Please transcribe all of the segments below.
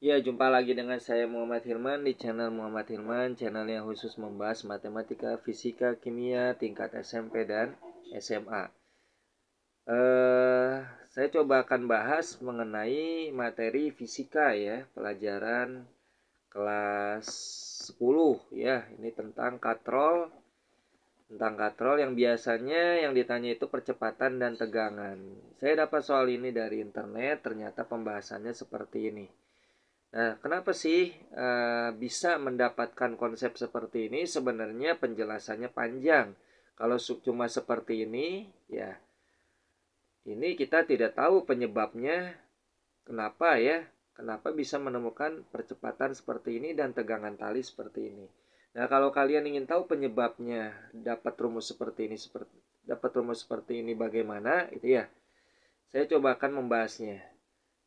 Ya, jumpa lagi dengan saya Muhammad Hilman di channel Muhammad Hilman, channel yang khusus membahas matematika, fisika, kimia tingkat SMP dan SMA. Saya coba akan bahas mengenai materi fisika ya, pelajaran kelas 10 ya. Ini tentang katrol yang biasanya yang ditanya itu percepatan dan tegangan. Saya dapat soal ini dari internet, ternyata pembahasannya seperti ini. Nah, kenapa sih bisa mendapatkan konsep seperti ini? Sebenarnya penjelasannya panjang. Kalau cuma seperti ini, ya ini kita tidak tahu penyebabnya. Kenapa ya? Kenapa bisa menemukan percepatan seperti ini dan tegangan tali seperti ini? Nah, kalau kalian ingin tahu penyebabnya, dapat rumus seperti ini bagaimana? Itu ya. Saya coba akan membahasnya,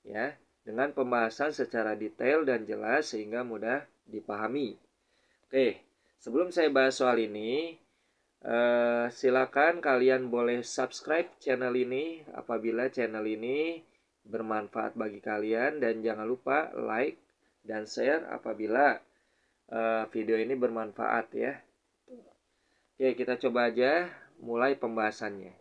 ya, dengan pembahasan secara detail dan jelas sehingga mudah dipahami. Oke, sebelum saya bahas soal ini, silakan kalian boleh subscribe channel ini apabila channel ini bermanfaat bagi kalian, dan jangan lupa like dan share apabila video ini bermanfaat ya. Oke, kita coba aja mulai pembahasannya.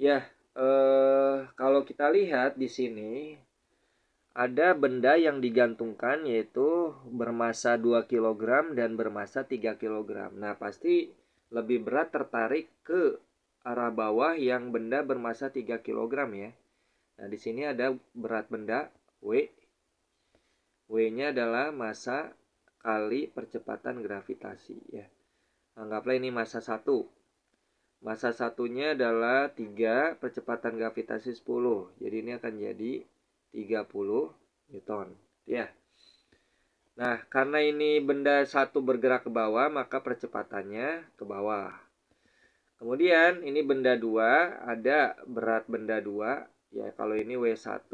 Ya, kalau kita lihat di sini ada benda yang digantungkan yaitu bermasa 2 kg dan bermasa 3 kg. Nah, pasti lebih berat tertarik ke arah bawah yang benda bermasa 3 kg ya. Nah, di sini ada berat benda W. W-nya adalah massa kali percepatan gravitasi ya. Anggaplah ini massa 1. Massa satunya adalah 3, percepatan gravitasi 10. Jadi ini akan jadi 30 Newton. Ya. Nah, karena ini benda satu bergerak ke bawah, maka percepatannya ke bawah. Kemudian ini benda 2, ada berat benda 2. Ya, kalau ini W1,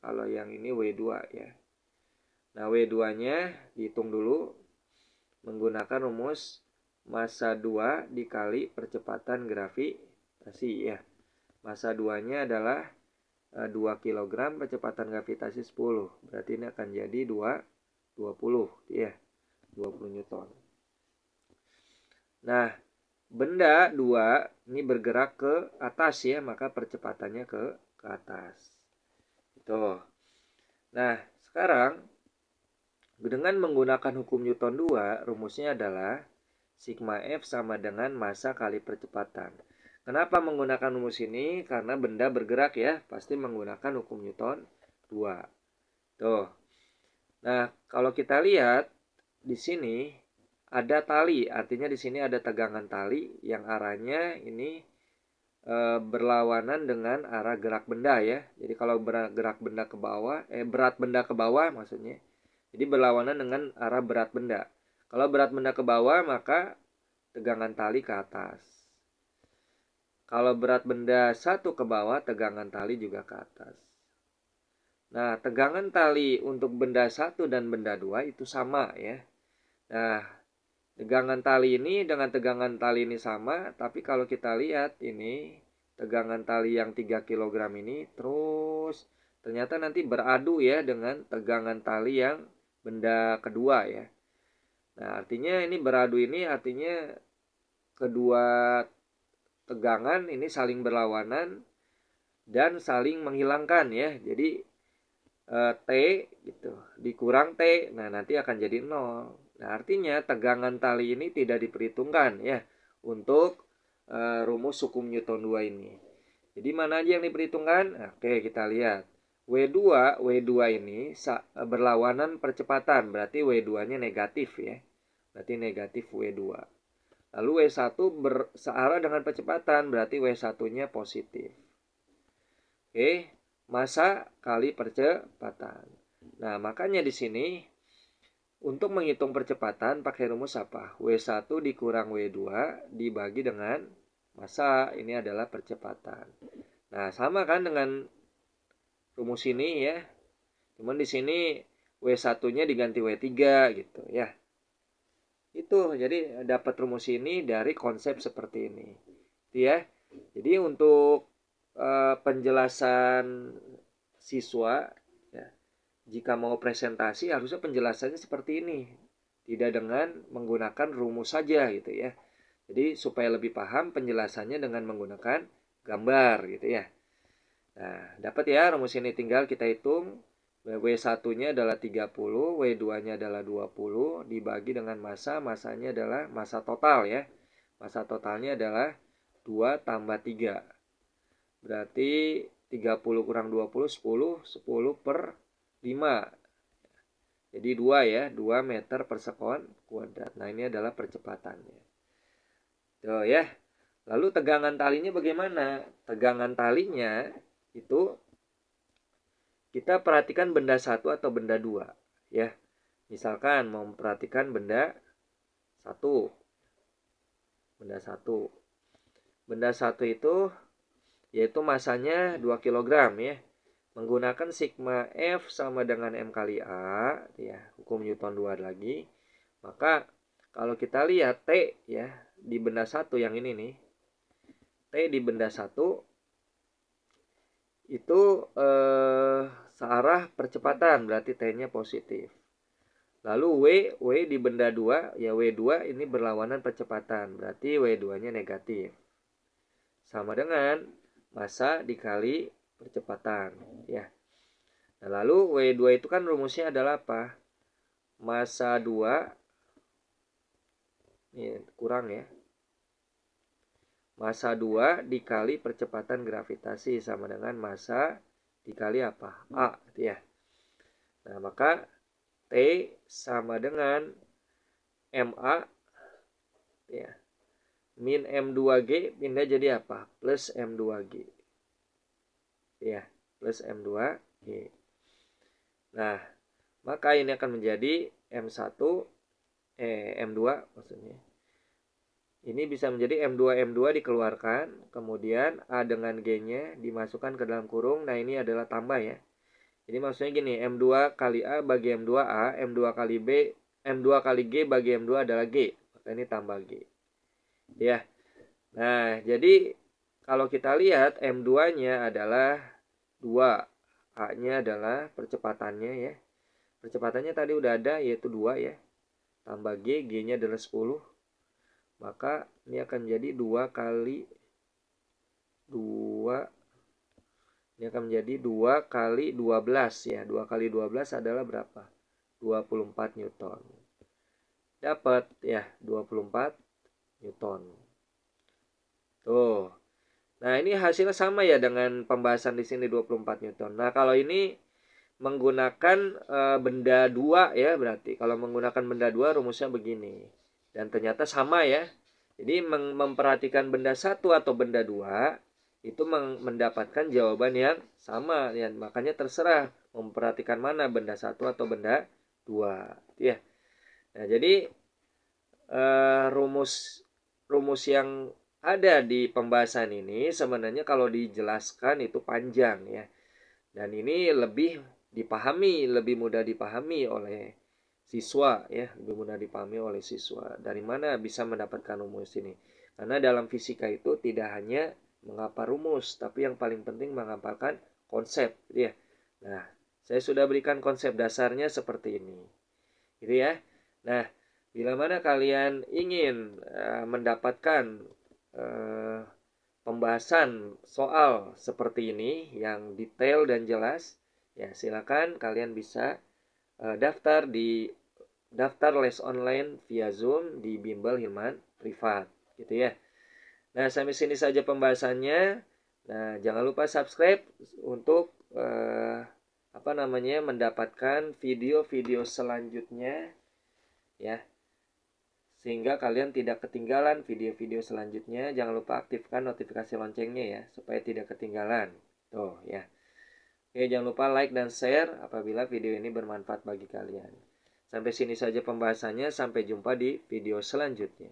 kalau yang ini W2 ya. Nah, W2-nya dihitung dulu menggunakan rumus massa 2 dikali percepatan gravitasi ya. Massa 2-nya adalah 2 kg, percepatan gravitasi 10. Berarti ini akan jadi 20 ya. 20 Newton. Nah, benda 2 ini bergerak ke atas ya, maka percepatannya ke atas. Itu. Nah, sekarang dengan menggunakan hukum Newton 2, rumusnya adalah sigma F sama dengan massa kali percepatan. Kenapa menggunakan rumus ini? Karena benda bergerak ya, pasti menggunakan hukum Newton 2. Tuh. Nah, kalau kita lihat di sini ada tali, artinya di sini ada tegangan tali yang arahnya ini berlawanan dengan arah gerak benda ya. Jadi kalau gerak benda ke bawah, berat benda ke bawah maksudnya. Jadi berlawanan dengan arah berat benda. Kalau berat benda ke bawah, maka tegangan tali ke atas. Kalau berat benda satu ke bawah, tegangan tali juga ke atas. Nah, tegangan tali untuk benda satu dan benda 2 itu sama ya. Nah, tegangan tali ini dengan tegangan tali ini sama, tapi kalau kita lihat ini tegangan tali yang 3 kg ini terus ternyata nanti beradu ya dengan tegangan tali yang benda kedua ya. Nah, artinya ini beradu ini artinya kedua tegangan ini saling berlawanan dan saling menghilangkan ya. Jadi T gitu dikurang T, nah nanti akan jadi 0. Nah, artinya tegangan tali ini tidak diperhitungkan ya untuk rumus hukum Newton 2 ini. Jadi mana aja yang diperhitungkan? Nah, oke, kita lihat. W2 ini berlawanan percepatan, berarti W2-nya negatif ya. Berarti negatif W2. Lalu W1 searah dengan percepatan, berarti W1-nya positif. Oke, massa kali percepatan. Nah, makanya di sini untuk menghitung percepatan pakai rumus apa? W1 dikurang W2 dibagi dengan massa, ini adalah percepatan. Nah, sama kan dengan rumus ini ya. Cuman di sini W1-nya diganti W3 gitu ya. Itu jadi dapat rumus ini dari konsep seperti ini. Itu ya. Jadi untuk penjelasan siswa ya, jika mau presentasi harusnya penjelasannya seperti ini. Tidak dengan menggunakan rumus saja gitu ya. Jadi supaya lebih paham penjelasannya dengan menggunakan gambar gitu ya. Nah, dapat ya rumus ini, tinggal kita hitung. W1-nya adalah 30, W2-nya adalah 20, dibagi dengan massa, massanya adalah massa total ya. Massa totalnya adalah 2 tambah 3. Berarti 30 kurang 20, 10, 10 per 5. Jadi 2 ya, 2 meter per sekon kuadrat. Nah, ini adalah percepatannya. Tuh ya. Lalu tegangan talinya bagaimana? Tegangan talinya itu kita perhatikan benda satu atau benda dua ya. Misalkan mau memperhatikan benda satu. Benda satu. Benda satu itu yaitu masanya 2 kg ya. Menggunakan sigma F sama dengan M kali A ya, hukum Newton 2 lagi. Maka kalau kita lihat T ya di benda satu yang ini nih. T di benda satu itu searah percepatan, berarti T-nya positif. Lalu W di benda 2, ya W2 ini berlawanan percepatan, berarti W2-nya negatif. Sama dengan massa dikali percepatan, ya. Nah, lalu W2 itu kan rumusnya adalah apa? Massa 2, ini kurang ya. Massa 2 dikali percepatan gravitasi sama dengan massa dikali apa? A, ya. Nah, maka T sama dengan MA ya. Min M2G pindah jadi apa? Plus M2G. Ya, plus M2G. Nah, maka ini akan menjadi M1 M2 maksudnya. Ini bisa menjadi M2 dikeluarkan, kemudian A dengan G-nya dimasukkan ke dalam kurung. Nah, ini adalah tambah ya. Jadi maksudnya gini, M2 kali A bagi M2A, M2 kali B, M2 kali G bagi M2 adalah G. Maka ini tambah G. Ya. Nah, jadi kalau kita lihat M2-nya adalah 2. A-nya adalah percepatannya ya. Percepatannya tadi udah ada yaitu 2 ya. Tambah G, G-nya adalah 10. Maka ini akan menjadi 2 kali 2. Ini akan menjadi 2 kali 12 ya. 2 kali 12 adalah berapa? 24 Newton. Dapat ya 24 Newton. Tuh. Nah, ini hasilnya sama ya dengan pembahasan di sini 24 Newton. Nah, kalau ini menggunakan benda 2 ya berarti. Kalau menggunakan benda 2 rumusnya begini. Dan ternyata sama ya. Jadi memperhatikan benda satu atau benda 2 itu mendapatkan jawaban yang sama ya. Makanya terserah memperhatikan mana benda satu atau benda 2 ya. Nah, jadi rumus yang ada di pembahasan ini sebenarnya kalau dijelaskan itu panjang ya. Dan ini lebih dipahami, lebih mudah dipahami oleh siswa ya, lebih mudah dipahami oleh siswa. Dari mana bisa mendapatkan rumus ini? Karena dalam fisika itu tidak hanya menghafal rumus, tapi yang paling penting menghafalkan konsep ya. Nah, saya sudah berikan konsep dasarnya seperti ini. Gitu ya. Nah, bila mana kalian ingin mendapatkan pembahasan soal seperti ini yang detail dan jelas, ya silakan kalian bisa daftar di daftar les online via Zoom di Bimbel Hilman Privat, gitu ya. Nah, sampai sini saja pembahasannya. Nah, jangan lupa subscribe untuk mendapatkan video-video selanjutnya ya. Sehingga kalian tidak ketinggalan video-video selanjutnya. Jangan lupa aktifkan notifikasi loncengnya ya supaya tidak ketinggalan. Tuh ya. Oke, jangan lupa like dan share apabila video ini bermanfaat bagi kalian. Sampai sini saja pembahasannya, sampai jumpa di video selanjutnya.